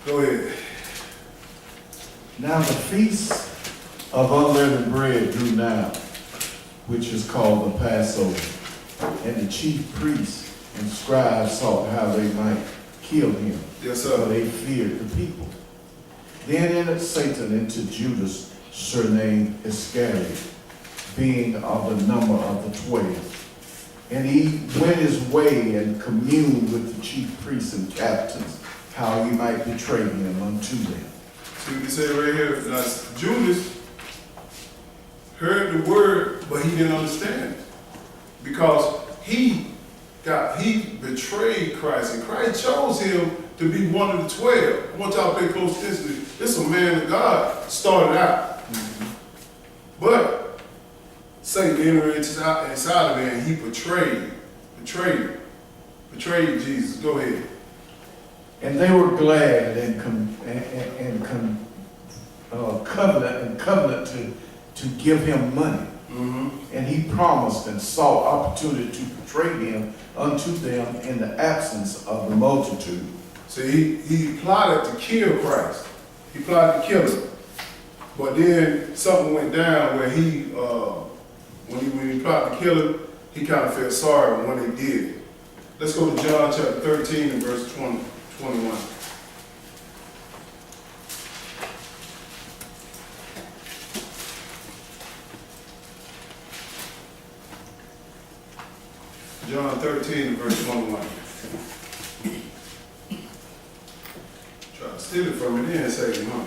Go ahead. Now the feast of unleavened bread drew nigh, which is called the Passover. And the chief priests and scribes sought how they might kill him, Yes, for sir. they feared the people. Then entered Satan into Judas, surnamed Iscariot, being of the number of the 12. And he went his way and communed with the chief priests and captains, how he might betray him unto them. See what he said right here? Now, Judas heard the word, but he didn't understand it. Because he betrayed Christ, and Christ chose him to be one of the 12. I want y'all to pay close attention. This is a man of God, started out. But Satan entered inside of him, and he betrayed Jesus. Go ahead. And they were glad and covenant to give him money. And he promised and sought opportunity to betray him unto them in the absence of the multitude. See, he plotted to kill Christ. He plotted to kill him. But then something went down where when he plotted to kill him, he kind of felt sorry when he did it. Let's go to John chapter 13 and verse 21. John 13 and verse 21. Try to steal it from me then and say, huh?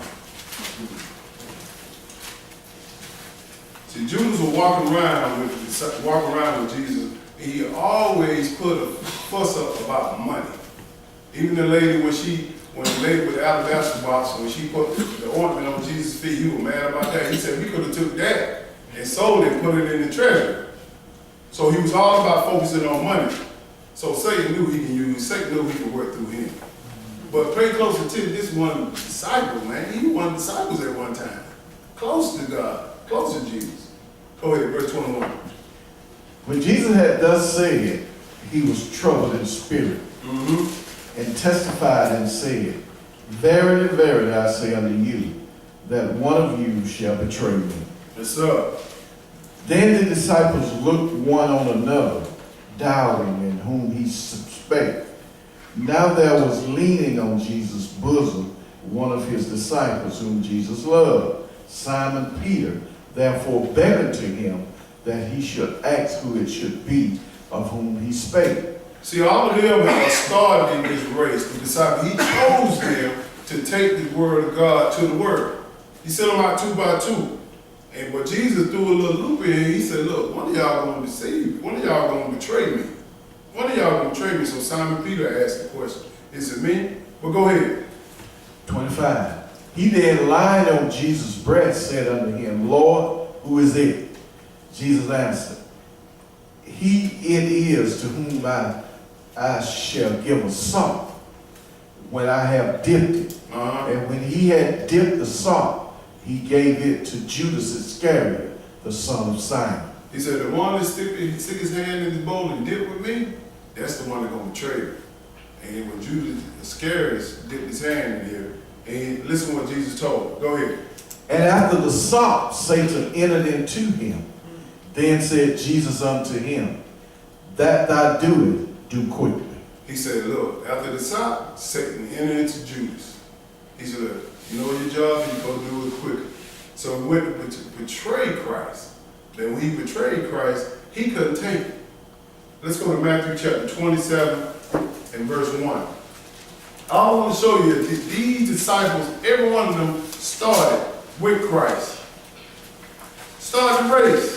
See, Judas was walking around with Jesus. He always put a fuss up about money. Even the lady, when the lady with the alabaster box, when she put the ornament on Jesus' feet, he was mad about that. He said, we could have took that and sold it and put it in the treasury. So he was all about focusing on money. So Satan knew he could work through him. But pay close attention, this one disciple, man. He was one of the disciples at one time. Close to God, close to Jesus. Go ahead, verse 21. When Jesus had thus said, he was troubled in spirit, and testified and said, Verily, verily, I say unto you, that one of you shall betray me. Yes, sir. Then the disciples looked one on another, doubting in whom he spake. Now there was leaning on Jesus' bosom one of his disciples whom Jesus loved, Simon Peter, therefore beckoned to him that he should ask who it should be of whom he spake. See, all of them are started in this race. The disciples, he chose them to take the word of God to the word. He sent them out 2 by 2. But Jesus threw a little loop in. He said, look, one of y'all going to deceive. One of y'all going to betray me. One of y'all going to betray me. So Simon Peter asked the question, is it me? Well, go ahead. 25. He then lying on Jesus' breast said unto him, Lord, who is it? Jesus answered, He it is to whom I shall give a sop when I have dipped it. And when he had dipped the sop, he gave it to Judas Iscariot, the son of Simon. He said, the one that stick his hand in his bowl and dip with me, that's the one that's going to betray me. And when Judas Iscariot dipped his hand in here, and listen to what Jesus told him. Go ahead. And after the sop, Satan entered into him. Then said Jesus unto him, That thou doest, do quickly. He said, look, after the sop, Satan entered into Judas. He said, look, you know your job, you're supposed to do it quickly. So he went to betray Christ. Then when he betrayed Christ, he couldn't take it. Let's go to Matthew chapter 27 and verse 1. I want to show you that these disciples, every one of them started with Christ. Started the race.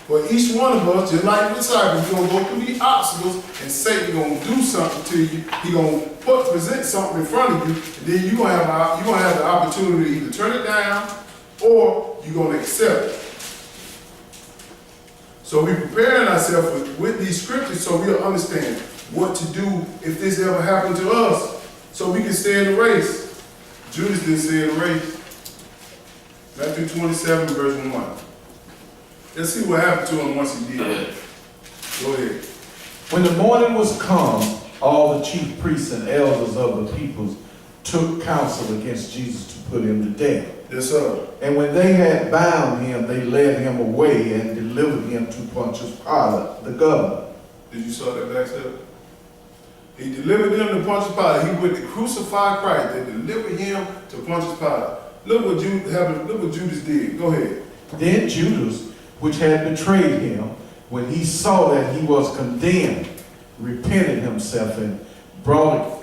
But each one of us, just like the disciples, we're going to go through these obstacles, and Satan going to do something to you. He's going to present something in front of you, and then you're going to have the opportunity to either turn it down or you're going to accept it. So we're preparing ourselves with these scriptures so we'll understand what to do if this ever happened to us, so we can stay in the race. Judas didn't stay in the race. Matthew 27, verse 1. Let's see what happened to him once he did that. Go ahead. When the morning was come, all the chief priests and elders of the people took counsel against Jesus to put him to death. Yes, sir. And when they had bound him, they led him away and delivered him to Pontius Pilate, the governor. Did you saw that back step? He delivered them to Pontius Pilate. He went to crucify Christ. They delivered him to Pontius Pilate. Look what Judas did. Go ahead. Then Judas, which had betrayed him, when he saw that he was condemned, repented himself and brought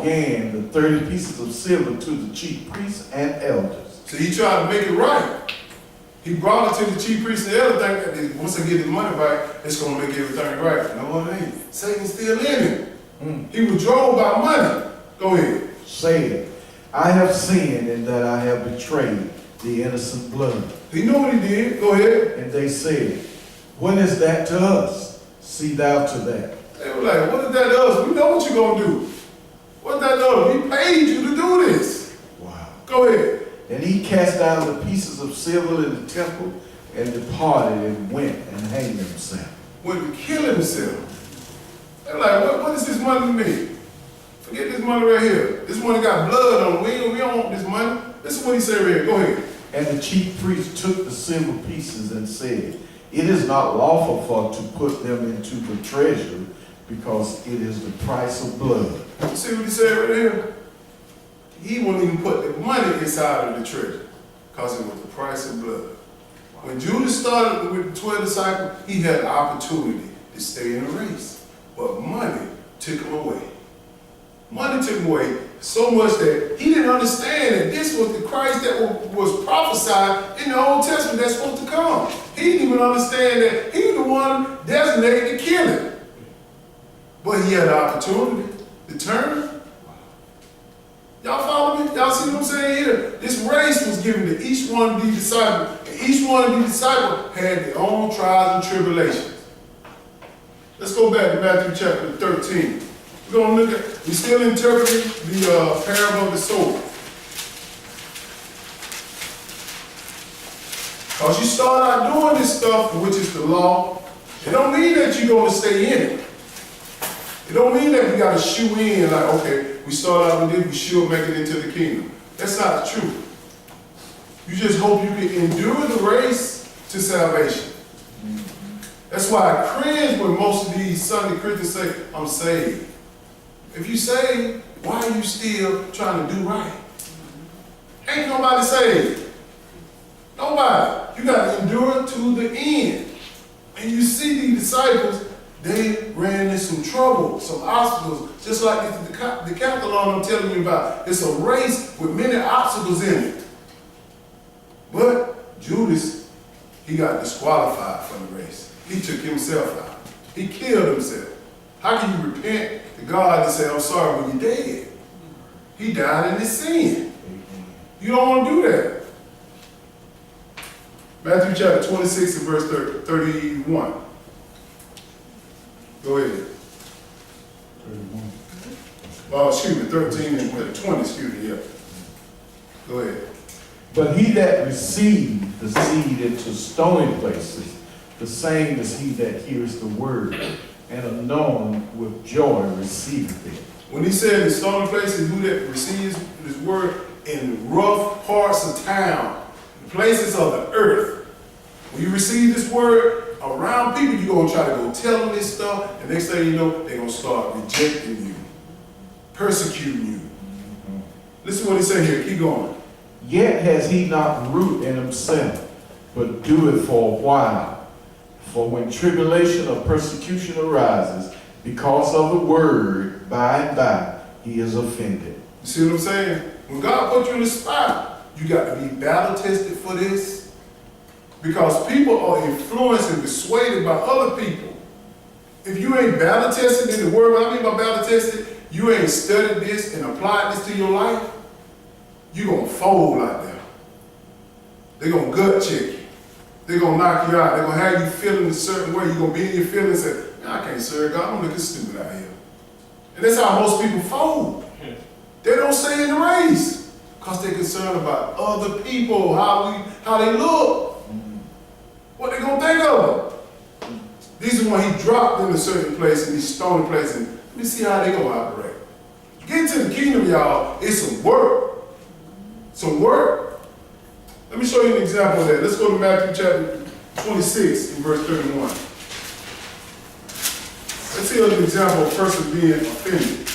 again the 30 pieces of silver to the chief priests and elders. So he tried to make it right. He brought it to the chief priests and elders, thinking that once they get his money back, it's going to make everything right. No, it ain't. Satan's still in him. He was drove by money. Go ahead. Saying, I have sinned in that I have betrayed the innocent blood. He knew what he did. Go ahead. And they said, what is that to us? See thou to that. They were like, what is that to us? We know what you're going to do. What's that to us? We paid you to do this. Wow. Go ahead. And he cast down the pieces of silver in the temple and departed and went and hanged himself. Went to kill himself. They're like, what does this money mean? Forget this money right here. This money got blood on it. We don't want this money. This is what he said right here. Go ahead. And the chief priest took the silver pieces and said, it is not lawful for to put them into the treasury, because it is the price of blood. You see what he said right here? He wouldn't even put the money inside of the treasure, because it was the price of blood. When Judas started with the 12 disciples, he had the opportunity to stay in the race. But money took him away. Money took him away so much that he didn't understand that this was the Christ that was prophesied in the Old Testament that's supposed to come. He didn't even understand that he was the one designated to kill him. But he had the opportunity to turn. Y'all follow me? Y'all see what I'm saying here? This race was given to each one of these disciples. And each one of these disciples had their own trials and tribulations. Let's go back to Matthew chapter 13. We're going to look at, we're still interpreting the parable of the sower. Because you start out doing this stuff, which is the law, it don't mean that you're going to stay in it. It don't mean that we got to shoe in like, okay, we start out with this, we sure make it into the kingdom. That's not true. You just hope you can endure the race to salvation. That's why I cringe when most of these Sunday Christians say, I'm saved. If you saved, why are you still trying to do right? Ain't nobody saved. Nobody. You got to endure to the end. And you see these disciples, they ran into some trouble, some obstacles, just like the decathlon I'm telling you about. It's a race with many obstacles in it. But Judas, he got disqualified from the race. He took himself out. He killed himself. How can you repent to God and say, I'm sorry, when you're dead? He died in his sin. You don't want to do that. Matthew chapter 26 and verse 31. Go ahead. 31. Oh, excuse me, 13 and 20, excuse me, yeah. Go ahead. But he that received the seed into stony places, the same as he that hears the word, and anon with joy receiveth it. When he said in stony places, who that receives his word in rough parts of town, places of the earth, when you receive this word around people, you're going to try to go tell them this stuff, and next thing you know, they're going to start rejecting you, persecuting you. Listen to what he said here. Keep going. Yet has he not root in himself, but doeth for a while. For when tribulation or persecution arises, because of the word, by and by, he is offended. You see what I'm saying? When God put you in the spot, you got to be battle tested for this. Because people are influenced and persuaded by other people. If you ain't battle tested in the word, what I mean by battle tested, you ain't studied this and applied this to your life, you're going to fold out there. They're going to gut check you. They're going to knock you out. They're going to have you feeling a certain way. You're going to be in your feelings and say, man, I can't serve God. I'm looking stupid out here. And that's how most people fold. They don't stay in the race because they're concerned about other people, how they look. What they going to think of them. These are when he dropped in a certain place, in these stony places. Let me see how they going to operate. Getting to the kingdom, y'all, is some work. Some work. Let me show you an example of that. Let's go to Matthew chapter 26 and verse 31. Let's see an example of a person being offended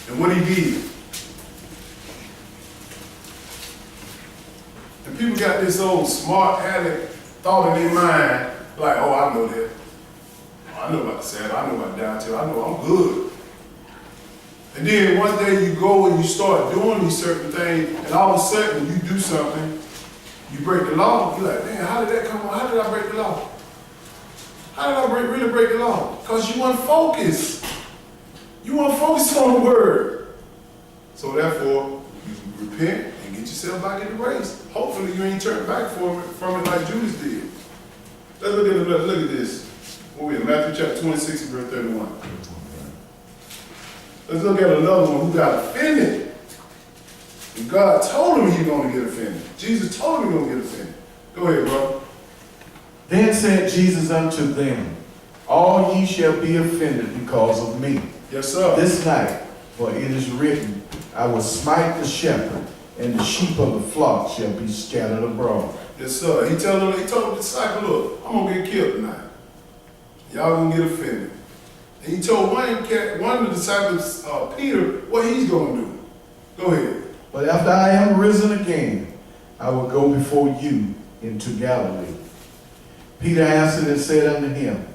and what he did. And people got this old smart aleck thought in their mind, like, oh, I know that. Oh, I know about the Sabbath. I know about downtown. I know I'm good. And then one day you go and you start doing these certain things, and all of a sudden you do something, you break the law. You're like, man, how did that come on? How did I break the law? How did I really break the law? Because you weren't focused. You weren't focused on the word. So therefore, you repent and get yourself back in the race. Hopefully you ain't turned back from it like Judas did. Let's look at this. Where we in Matthew chapter 26 and verse 31. Let's look at another one who got offended. And God told him he was going to get offended. Jesus told him he was going to get offended. Go ahead, bro. Then said Jesus unto them, all ye shall be offended because of me. Yes, sir. This night, for it is written, I will smite the shepherd, and the sheep of the flock shall be scattered abroad. Yes, sir. He told the disciple, look, I'm going to get killed tonight. Y'all going to get offended. And he told one of the disciples, Peter, what he's going to do. Go ahead. But after I am risen again, I will go before you into Galilee. Peter answered and said unto him,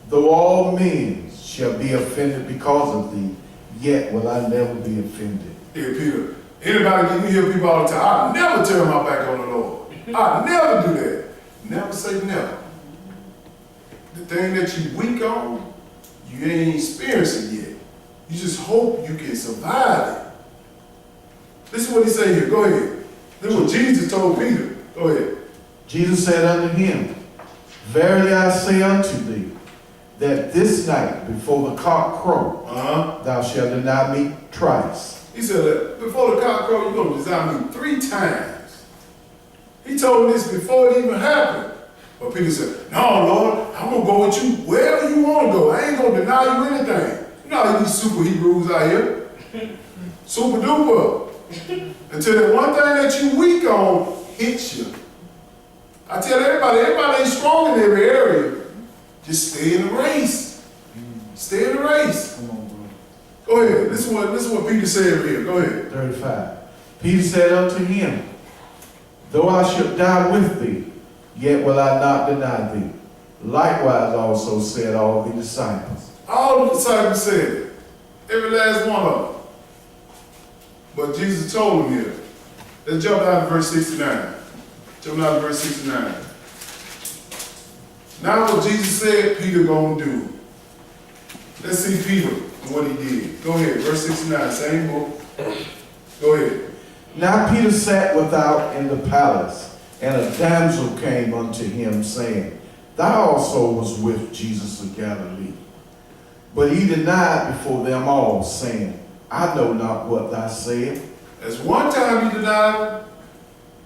though all men shall be offended because of thee, yet will I never be offended. Here, Peter. Anybody, you hear people all the time, I'll never turn my back on the Lord. I'll never do that. Never say never. The thing that you weak on, you ain't experienced it yet. You just hope you can survive it. This is what he said here. Go ahead. This is what Jesus told Peter. Go ahead. Jesus said unto him, verily I say unto thee, that this night before the cock crow, thou shalt deny me thrice. He said that before the cock crow, you're going to deny me 3 times. He told him this before it even happened. But Peter said, no, Lord, I'm going to go with you wherever you want to go. I ain't going to deny you anything. You know how these super Hebrews out here? Super duper. Until that one thing that you weak on hits you. I tell everybody ain't strong in every area. Just stay in the race. Stay in the race. Come on, bro. Go ahead. This is what Peter said here. Go ahead. 35. Peter said unto him, though I should die with thee, yet will I not deny thee. Likewise also said all the disciples. All the disciples said it. Every last one of them. But Jesus told them here. Let's jump down to verse 69. Jump down to verse 69. Now what Jesus said, Peter gonna do. Let's see Peter and what he did. Go ahead, verse 69, same book. Go ahead. Now Peter sat without in the palace, and a damsel came unto him, saying, thou also was with Jesus of Galilee. But he denied before them all, saying, I know not what thou sayest. That's one time he denied him.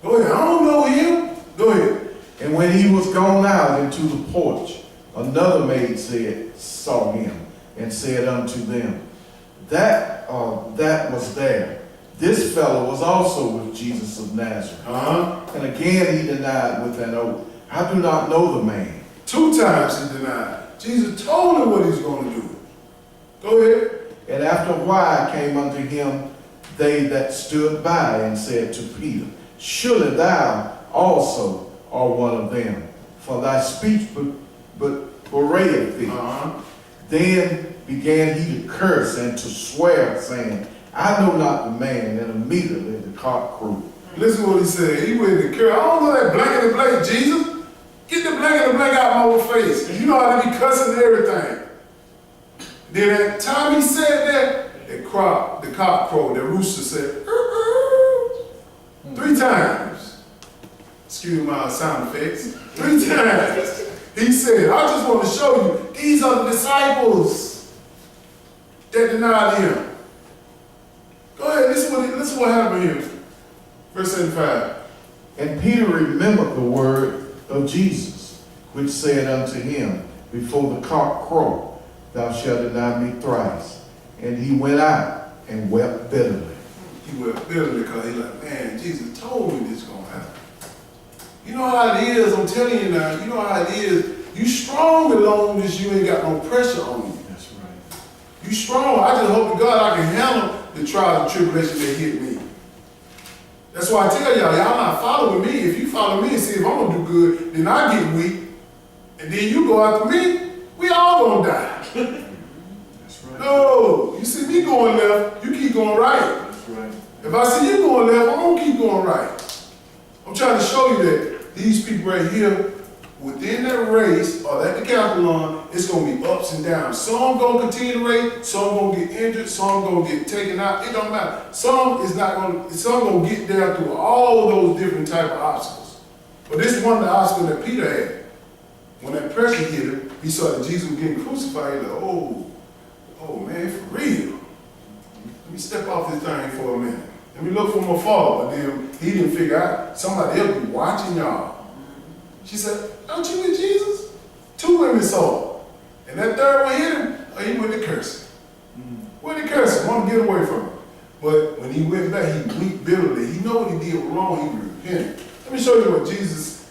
Go ahead, I don't know him. Go ahead. And when he was gone out into the porch, another maid saw him, and said unto them, that was there. This fellow was also with Jesus of Nazareth. And again he denied with an oath, I do not know the man. 2 times he denied. Jesus told him what he's going to do. Go ahead. And after a while came unto him they that stood by, and said to Peter, surely thou also art one of them, for thy speech bewrayeth thee. Then began he to curse and to swear, saying, I know not the man. And immediately the cock crowed. Listen to what he said. He went to curse. I don't know that blank in the blank, Jesus. Get the blank in the blank out of my face. You know how to be cussing and everything. Then at the time he said that, the cock crowed, the rooster said, 3 times. Excuse my sound effects. 3 times. He said, I just want to show you, these are the disciples that denied him. Go ahead, listen what happened here. Verse 75. And Peter remembered the word of Jesus, which said unto him, before the cock crow, thou shalt deny me thrice. And he went out and wept bitterly. He wept bitterly because he like, man, Jesus told me this going to happen. You know how it is, I'm telling you now, you know how it is. You strong as long as you ain't got no pressure on you. That's right. You strong. I just hope to God I can handle the trials and tribulations that hit me. That's why I tell y'all not following me. If you follow me and see if I'm going to do good, then I get weak. And then you go after me, we all going to die. That's right. No, you see me going left, you keep going right. That's right. If I see you going left, I'm going to keep going right. I'm trying to show you that these people right here, within that race, or that decathlon, it's going to be ups and downs. Some going to continue to race, some going to get injured, some going to get taken out. It don't matter. Some going to get there through all those different type of obstacles. But this one, the obstacle that Peter had. When that pressure hit him, he saw that Jesus was getting crucified. He like, oh man, for real. Let me step off this thing for a minute. Let me look from afar. But then he didn't figure out somebody else be watching y'all. She said, don't you with Jesus? 2 women saw him. And that third one hit him, he went to cursing. Went to cursing, want to get away from him. But when he went back, he wept bitterly. He know what he did wrong, he repented. Let me show you what Jesus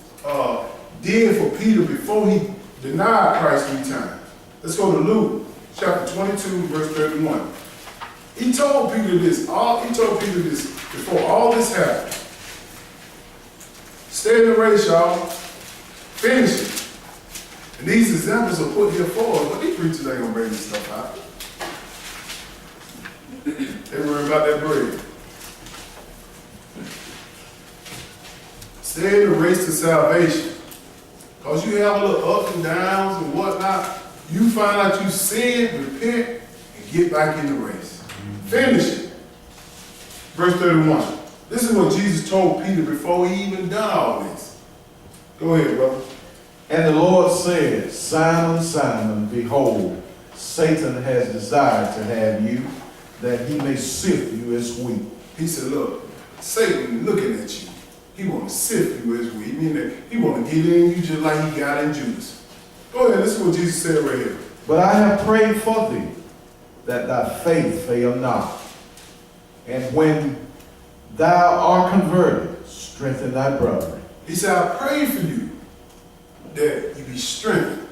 did for Peter before he denied Christ 3 times. Let's go to Luke chapter 22, verse 31. He told Peter this before all this happened. Stay in the race, y'all. Finish it. And these examples are put here for us, but these preachers ain't gonna bring this stuff out. They worry about that bread. Stay in the race to salvation. Because you have a little ups and downs and whatnot, you find out you sin, repent, and get back in the race. Finish it. Verse 31. This is what Jesus told Peter before he even done all this. Go ahead, brother. And the Lord said, Simon, Simon, behold, Satan has desired to have you, that he may sift you as wheat. He said, look, Satan looking at you. He want to sift you as wheat. Meaning that he want to get in you just like he got in Judas. Go ahead, listen to what Jesus said right here. But I have prayed for thee, that thy faith fail not. And when thou art converted, strengthen thy brethren. He said, I pray for you that you be strengthened.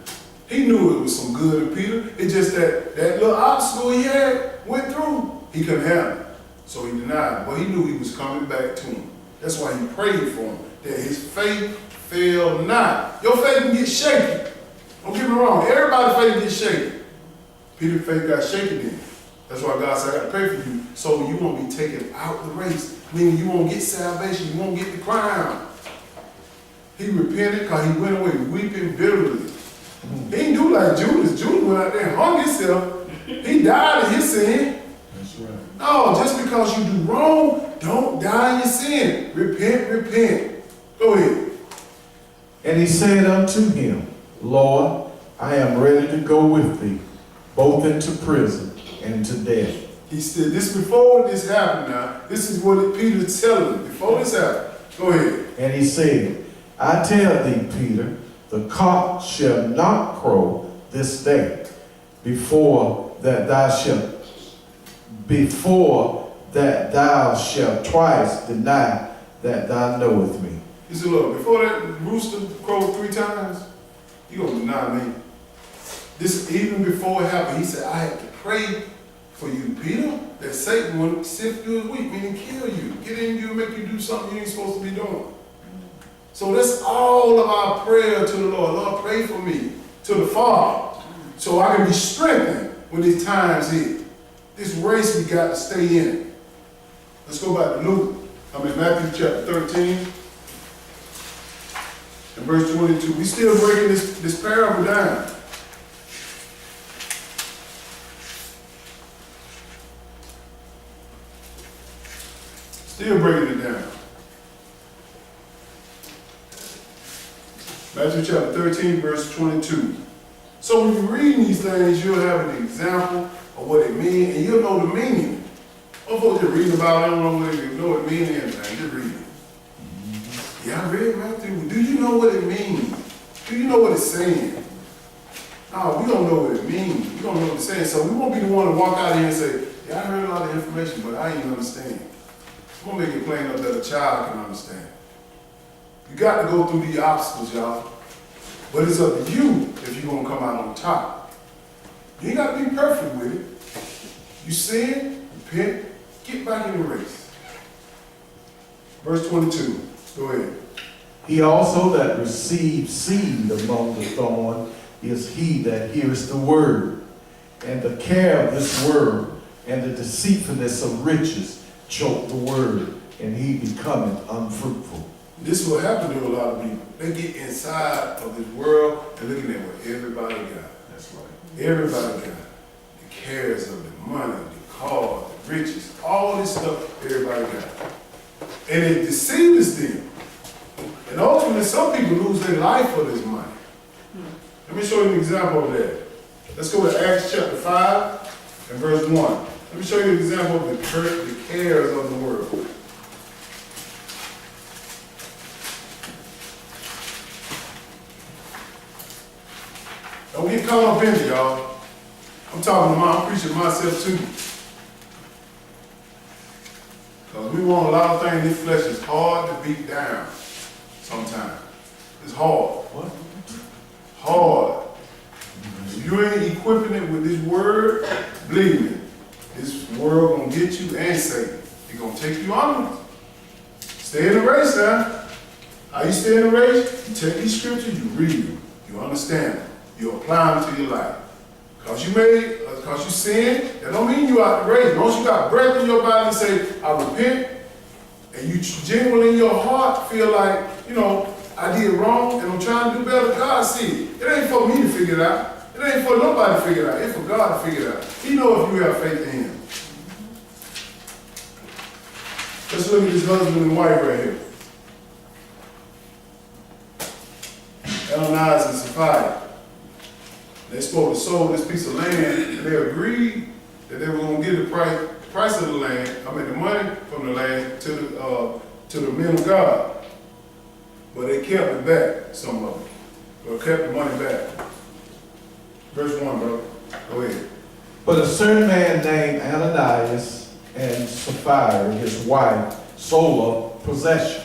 He knew it was some good in Peter. It's just that little obstacle he had went through, he couldn't handle it. So he denied it. But he knew he was coming back to him. That's why he prayed for him, that his faith fail not. Your faith can get shaky. Don't get me wrong. Everybody's faith gets shaky. Peter's faith got shaken then. That's why God said, I got to pray for you so you won't be taken out the race. Meaning you won't get salvation. You won't get the crown. He repented because he went away weeping bitterly. He didn't do like Judas. Judas went out there and hung himself. He died in his sin. That's right. No, just because you do wrong, don't die in your sin. Repent, repent. Go ahead. And he said unto him, Lord, I am ready to go with thee, both into prison and to death. He said, this before this happened now. This is what Peter's telling him. Before this happened. Go ahead. And he said, I tell thee, Peter, the cock shall not crow this day before that thou shalt twice deny that thou knowest me. He said, look, before that rooster crowed 3 times, you're going to deny me. This, even before it happened, he said, I have to pray for you, Peter, that Satan will sift you as wheat, meaning kill you, get in you and make you do something you ain't supposed to be doing. So that's all of our prayer to the Lord. Lord, pray for me, to the Father, so I can be strengthened when these times hit. This race we got to stay in. Let's go back to Luke. Matthew chapter 13 and verse 22. We still breaking this parable down. Still breaking it down. Matthew chapter 13, verse 22. So when you're reading these things, you'll have an example of what it means, and you'll know the meaning. Don't folks just reading about it, I don't know what it means, anything. Just read it. Yeah, I read Matthew. Do you know what it means? Do you know what it's saying? No, we don't know what it means. We don't know what it's saying. So we won't be the one to walk out here and say, yeah, I heard a lot of information, but I ain't understand. I'm gonna make it plain enough that a child can understand. You got to go through the obstacles, y'all. But it's up to you if you're gonna come out on top. You ain't gotta be perfect with it. You sin, repent, get back in the race. Verse 22, go ahead. He also that received seed among the thorn is he that hears the word, and the care of this world and the deceitfulness of riches choke the word, and he becometh unfruitful. This is what happened to a lot of people. They get inside of this world and looking at what everybody got. That's right. Everybody got the cares of the money, the cars, the riches, all this stuff everybody got. And it deceives them. And ultimately, some people lose their life for this money. Let me show you an example of that. Let's go to Acts chapter 5 and verse 1. Let me show you an example of the cares of the world. Don't get caught up in it, y'all. I'm preaching to myself too. Because we want a lot of things in this flesh. It's hard to beat down sometimes. It's hard. What? Hard. If you ain't equipping it with this word, believe me, this world gonna get you and Satan. It's gonna take you on. Stay in the race now. How you stay in the race? You take these scriptures, you read them, you understand them, you apply them to your life. Because you sin, that don't mean you out the race. Once you got breath in your body and say, I repent, and you genuinely in your heart feel like, I did wrong and I'm trying to do better, God see it. It ain't for me to figure it out. It ain't for nobody to figure it out. It's for God to figure it out. He knows if you have faith in Him. Let's look at this husband and wife right here. Ananias and Sapphira. They supposed to sold this piece of land, and they agreed that they were going to give the price of the land, the money from the land to the men of God. But they kept it back, some of them. Or kept the money back. Verse 1, brother. Go ahead. But a certain man named Ananias and Sapphira, his wife, sold a possession,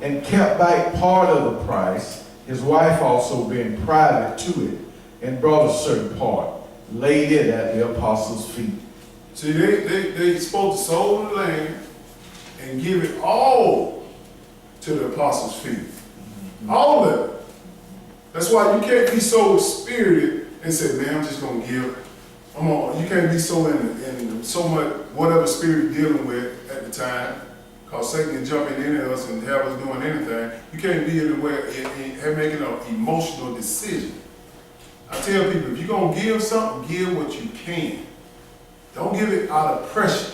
and kept back part of the price, his wife also being private to it, and brought a certain part, laid it at the apostles' feet. See, they supposed to sold the land and give it all to the apostles' feet. All of it. That's why you can't be so spirited and say, man, I'm just going to give. You can't be so in so much, whatever spirit you're dealing with at the time, because Satan can jump in us and have us doing anything. You can't be in the way of making an emotional decision. I tell people, if you're going to give something, give what you can. Don't give it out of pressure,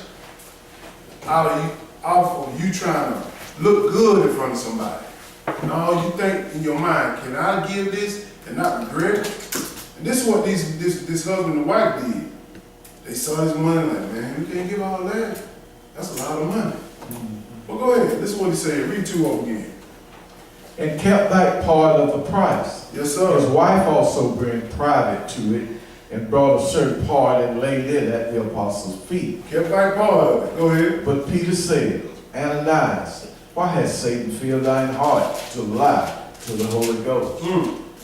out of you trying to look good in front of somebody. No, you think in your mind, can I give this and not regret it? And this is what this husband and wife did. They saw this money like, man, we can't give all that. That's a lot of money. Well, go ahead. This is what he said. Read 2 over again. And kept back part of the price. Yes, sir. His wife also being private to it, and brought a certain part and laid it at the apostles' feet. Kept back part of it. Go ahead. But Peter said, Ananias, why has Satan filled thine heart to lie to the Holy Ghost,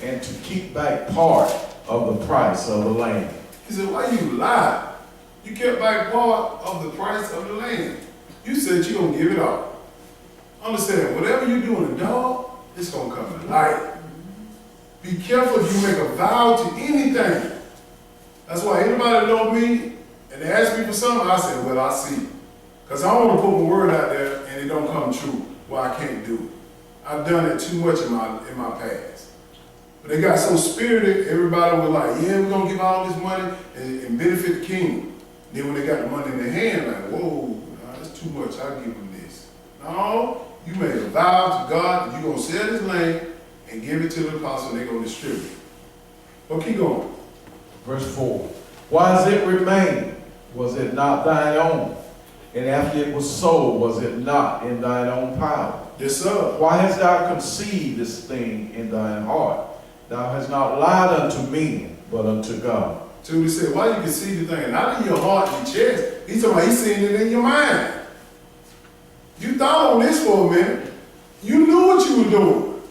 and to keep back part of the price of the land? He said, why you lie? You kept back part of the price of the land. You said you're going to give it all. Understand, whatever you do in the dark, it's going to come to light. Be careful if you make a vow to anything. That's why anybody know me and they ask me for something, I say, well, I see. Because I don't want to put my word out there and it don't come true. Well, I can't do it. I've done it too much in my past. But they got so spirited, everybody was like, yeah, we're going to give all this money and benefit the kingdom. Then when they got the money in their hand, like, whoa, nah, that's too much, I'll give them this. No, you made a vow to God that you're going to sell this land and give it to the apostle and they're going to distribute it. Well, keep going. Verse 4. Why does it remain? Was it not thine own? And after it was sold, was it not in thine own power? Yes, sir. Why hast thou conceived this thing in thine heart? Thou hast not lied unto men, but unto God. Judy said, why you can see the thing, not in your heart and your chest. He's talking about he's seeing it in your mind. You thought on this for a minute. You knew what you were doing.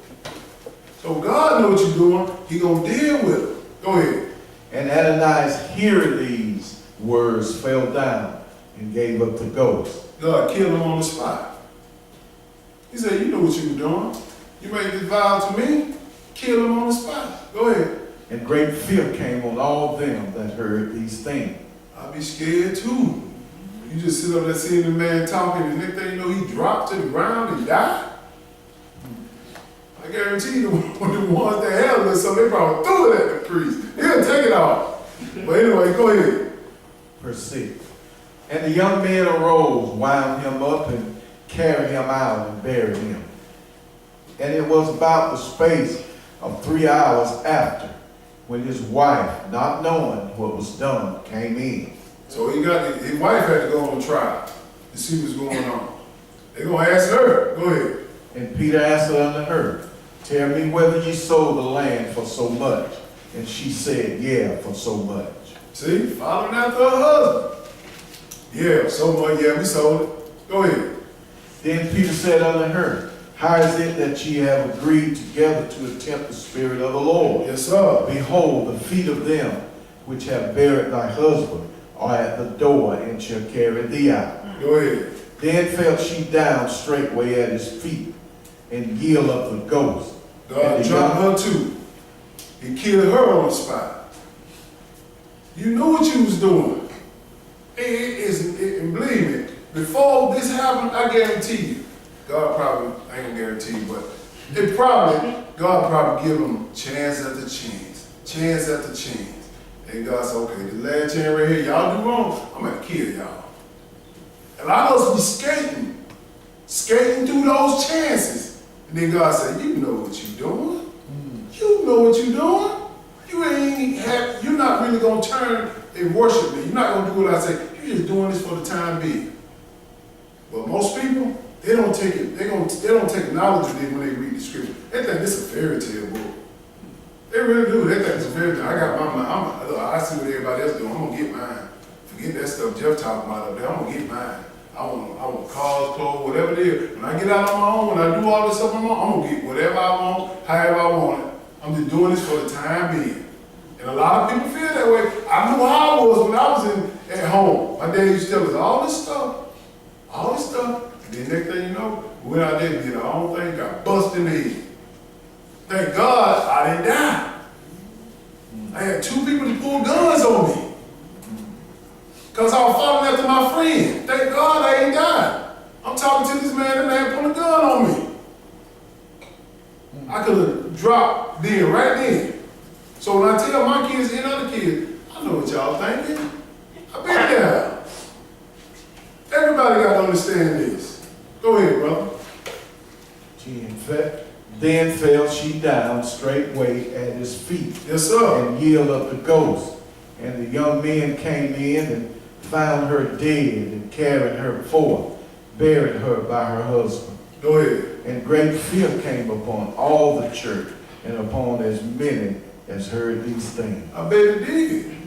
So God knows what you're doing. He gonna deal with it. Go ahead. And Ananias, hearing these words, fell down and gave up the ghost. God killed him on the spot. He said, you know what you were doing. You made this vow to me. Kill him on the spot. Go ahead. And great fear came on all them that heard these things. I'd be scared too. You just sit up there seeing the man talking, and next thing you know, he dropped to the ground and died. I guarantee you, the ones that held it, so they probably threw it at the priest. He'll take it off. But anyway, go ahead. Verse 6. And the young men arose, wound him up, and carried him out and buried him. And it was about the space of 3 hours after, when his wife, not knowing what was done, came in. So his wife had to go on trial to see what's going on. They're going to ask her. Go ahead. And Peter answered unto her, Tell me whether ye sold the land for so much. And she said, Yeah, for so much. See, following after her husband. Yeah, so much. Yeah, we sold it. Go ahead. Then Peter said unto her, How is it that ye have agreed together to tempt the Spirit of the Lord? Yes, sir. Behold, the feet of them which have buried thy husband are at the door, and shall carry thee out. Go ahead. Then fell she down straightway at his feet, and yielded up the ghost. God dropped her too. He killed her on the spot. You knew what you was doing. And believe me, before this happened, I guarantee you, God probably, I ain't gonna guarantee you, but God probably give them chance after chance after chance. And God said, okay, the last chance right here, y'all do wrong, I'm gonna kill y'all. And I must be skating through those chances. And then God said, you know what you're doing. You know what you're doing. You're not really gonna turn and worship me. You're not gonna do what I say. You're just doing this for the time being. But most people, they don't take it. They don't take knowledge of it when they read the scripture. They think this is a fairy tale book. They really do. They think it's a fairy tale. I got my mind. I see what everybody else doing. I'm gonna get mine. Forget that stuff Jeff talking about up there. I'm gonna get mine. I want cars, clothes, whatever it is. When I get out on my own, when I do all this stuff on my own, I'm gonna get whatever I want, however I want it. I'm just doing this for the time being. And a lot of people feel that way. I knew how I was when I was at home. My dad used to tell us all this stuff. And then next thing you know, we went out there and did our own thing, got busted in the head. Thank God I didn't die. I had 2 people to pull guns on me. Because I was following after my friend. Thank God I ain't died. I'm talking to this man, and man put a gun on me. I could have dropped then, right then. So when I tell my kids and other kids, I know what y'all thinking. I've been there. Everybody got to understand this. Go ahead, brother. Then fell she down straightway at his feet. Yes, sir. And yielded up the ghost. And the young men came in and found her dead, and carried her forth, buried her by her husband. Go ahead. And great fear came upon all the church, and upon as many as heard these things. I bet it did.